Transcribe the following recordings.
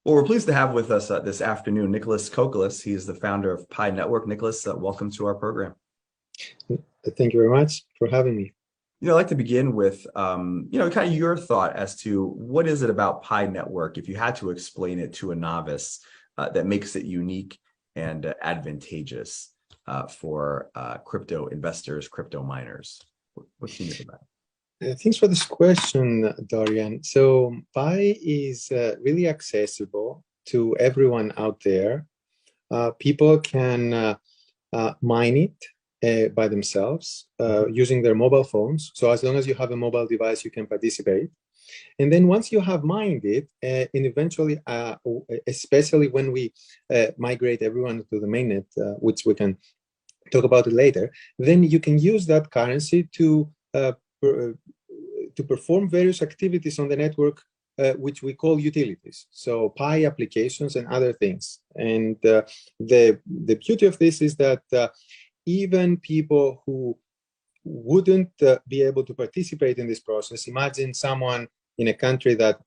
Well, we're pleased to have with us this afternoon Nicolas. He's the founder of Pi Network. Nicolas, welcome to our program. Thank you very much for having me. I'd like to begin with, kind of your thought as to what is it about Pi Network, if you had to explain it to a novice, that makes it unique and advantageous for crypto investors, crypto miners. What's unique about Thanks for this question, Dorian. So Pi is really accessible to everyone out there. People can mine it by themselves it? using their mobile phones. So as long as you have a mobile device, you can participate. And then once you have mined it, and eventually, especially when we migrate everyone to the mainnet, which we can talk about it later, then you can use that currency to perform various activities on the network, which we call utilities. So Pi applications and other things. And the beauty of this is that even people who wouldn't be able to participate in this process, imagine someone in a country that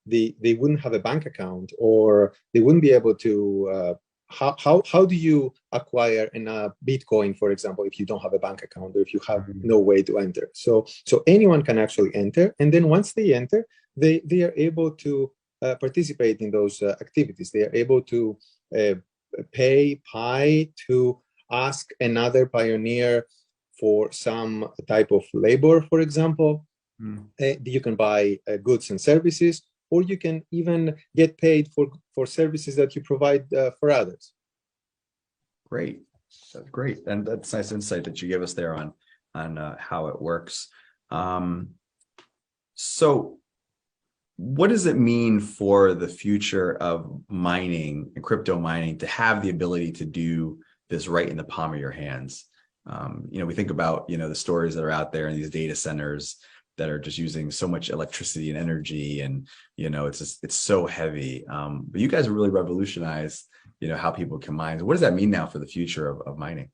they wouldn't have a bank account, or they wouldn't be able to how do you acquire a Bitcoin, for example, if you don't have a bank account or if you have no way to enter? So anyone can actually enter, and then once they enter, they are able to participate in those activities. They are able to pay Pi to ask another pioneer for some type of labor, for example. You can buy goods and services, or you can even get paid for services that you provide for others. Great. That's great. And that's nice insight that you give us there on how it works. So what does it mean for the future of mining and crypto mining to have the ability to do this right in the palm of your hands? We think about, the stories that are out there in these data centers that are just using so much electricity and energy, and it's so heavy. But you guys really revolutionized how people can mine. What does that mean now for the future of mining?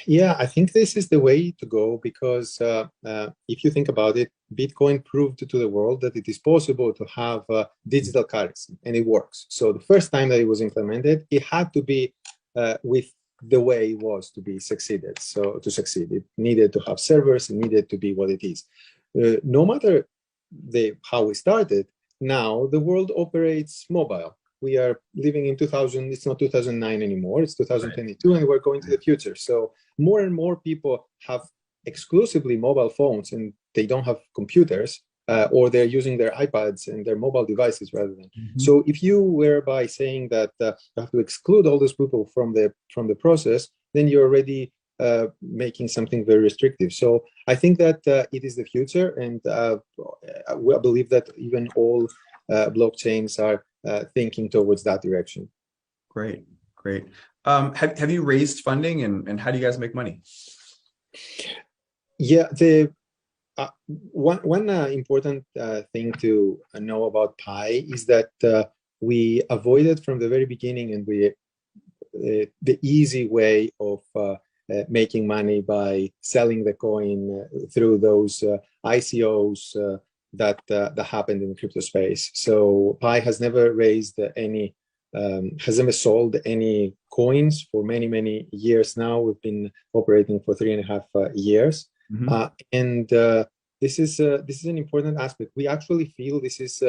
Yeah, I think this is the way to go, because if you think about it, Bitcoin proved to the world that it is possible to have digital currency, and it works. So the first time that it was implemented, it had to be with the way it was to be succeeded. So to succeed, it needed to have servers, it needed to be what it is. No matter how we started, now the world operates mobile. We are living in 2000, it's not 2009 anymore, it's 2022, right. And we're going to the future. So more and more people have exclusively mobile phones, and they don't have computers, or they're using their iPads and their mobile devices rather than. So if you were by saying that you have to exclude all those people from the process, then you're already making something very restrictive. So I think that it is the future, and I believe that even all blockchains are thinking towards that direction. Great. Have you raised funding, and how do you guys make money? Yeah, one important thing to know about Pi is that we avoided from the very beginning, and the easy way of making money by selling the coin through those ICOs that happened in the crypto space. So Pi has never raised has never sold any coins for many years now. We've been operating for 3.5 years, and this is an important aspect. We actually feel this is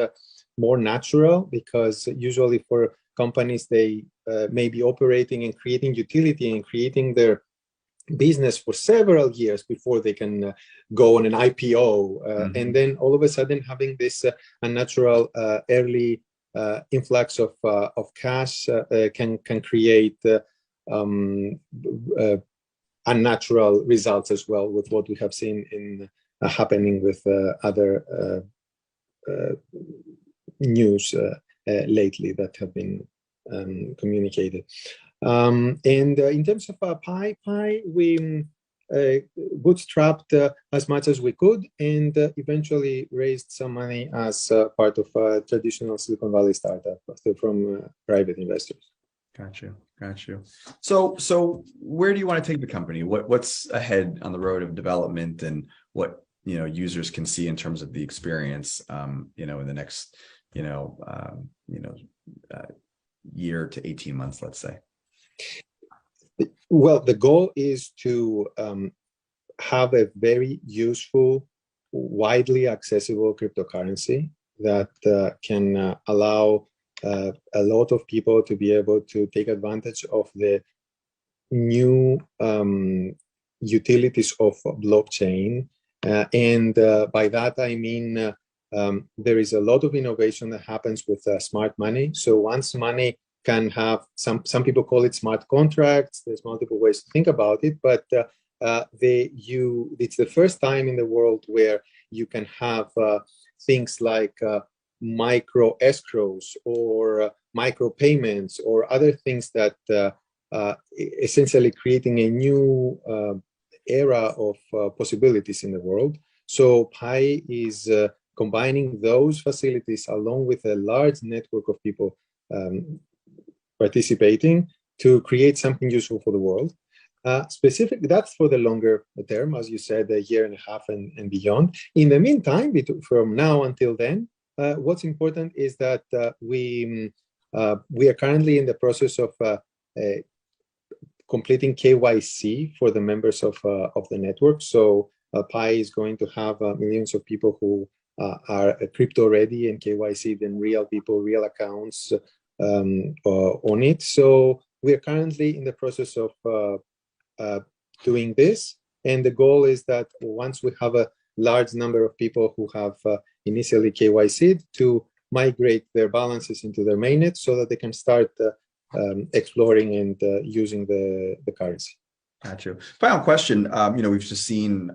more natural, because usually for companies, they may be operating and creating utility and creating their business for several years before they can go on an IPO, and then all of a sudden having this unnatural early influx of cash can create unnatural results as well, with what we have seen in happening with other news lately that have been communicated. And in terms of Pi, we bootstrapped as much as we could, and eventually raised some money as part of a traditional Silicon Valley startup from private investors. Got you. So where do you want to take the company? What's ahead on the road of development, and what users can see in terms of the experience in the next year to 18 months, let's say? Well, the goal is to have a very useful, widely accessible cryptocurrency that can allow a lot of people to be able to take advantage of the new utilities of blockchain. And by that, I mean there is a lot of innovation that happens with smart money. So once money can have some people call it smart contracts. There's multiple ways to think about it, but it's the first time in the world where you can have things like micro escrows or micro payments or other things that essentially creating a new era of possibilities in the world. So Pi is combining those facilities along with a large network of people participating to create something useful for the world. That's for the longer term, as you said, a year and a half and beyond. In the meantime, from now until then, what's important is that we are currently in the process of completing KYC for the members of the network. So Pi is going to have millions of people who are crypto ready and KYC, then real people, real accounts on it. So we are currently in the process of doing this. And the goal is that once we have a large number of people who have initially KYC'd, to migrate their balances into their mainnet so that they can start exploring and using the currency. Gotcha. Final question. We've just seen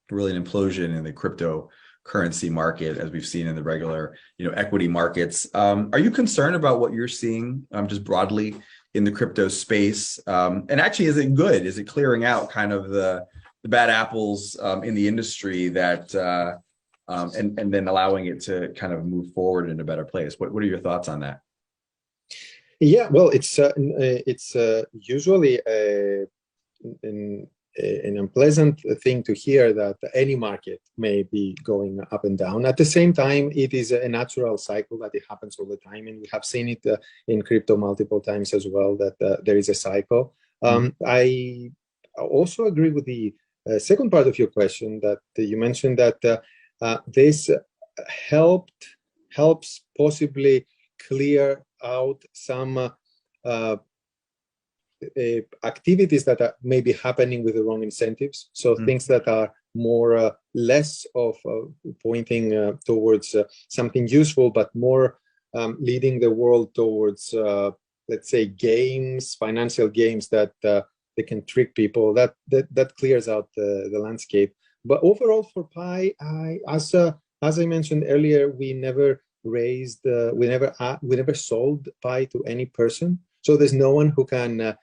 really an implosion in the cryptocurrency market, as we've seen in the regular, equity markets. Are you concerned about what you're seeing just broadly in the crypto space? And actually, is it good? Is it clearing out kind of the bad apples in the industry that and then allowing it to kind of move forward in a better place? What are your thoughts on that? Yeah, well, it's usually an unpleasant thing to hear that any market may be going up and down. At the same time, it is a natural cycle that it happens all the time, and we have seen it in crypto multiple times as well, that there is a cycle. I also agree with the second part of your question that you mentioned, that this helps possibly clear out some activities that are maybe happening with the wrong incentives. So things that are more less of pointing towards something useful, but more leading the world towards, let's say, games, financial games that they can trick people. That clears out the landscape. But overall, for Pi, as I mentioned earlier, we never sold Pi to any person. So there's no one who can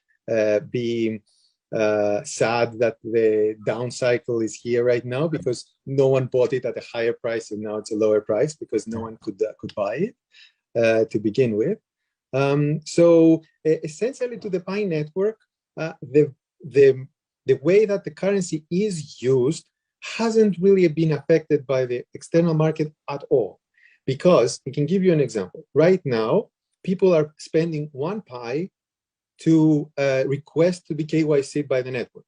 be sad that the down cycle is here right now, because no one bought it at a higher price and now it's a lower price because no one could buy it to begin with. So essentially, to the Pi network, the way that the currency is used hasn't really been affected by the external market at all. Because I can give you an example. Right now, people are spending 1 Pi to request to be KYC'd by the network.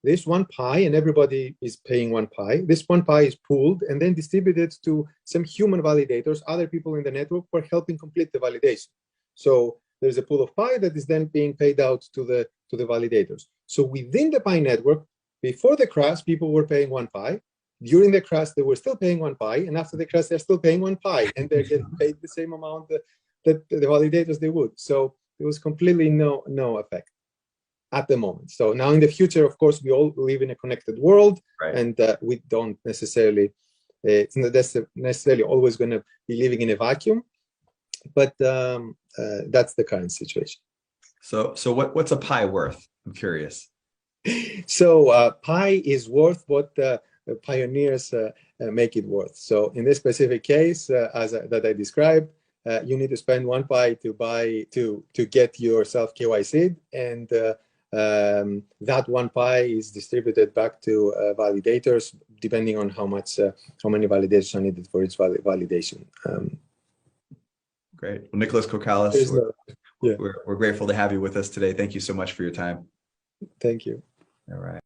This 1 Pi, and everybody is paying 1 Pi. This 1 Pi is pooled and then distributed to some human validators, other people in the network who are helping complete the validation. So there's a pool of Pi that is then being paid out to the validators. So within the Pi network, before the crash, people were paying 1 Pi. During the crash, they were still paying 1 Pi, and after the crash, they're still paying 1 Pi, and they're getting paid the same amount that the validators they would. So there was completely no effect at the moment. So now in the future, of course, we all live in a connected world, right? And we don't necessarily, it's not necessarily always going to be living in a vacuum, but that's the current situation. So what's a Pi worth? I'm curious. So Pi is worth what pioneers make it worth. So in this specific case, that I described, you need to spend 1 Pi to get yourself KYC'd, and that 1 Pi is distributed back to validators, depending on how many validations are needed for each validation. Great. Well, Nicolas Kokkalis, Yeah. we're grateful to have you with us today. Thank you so much for your time. Thank you. All right.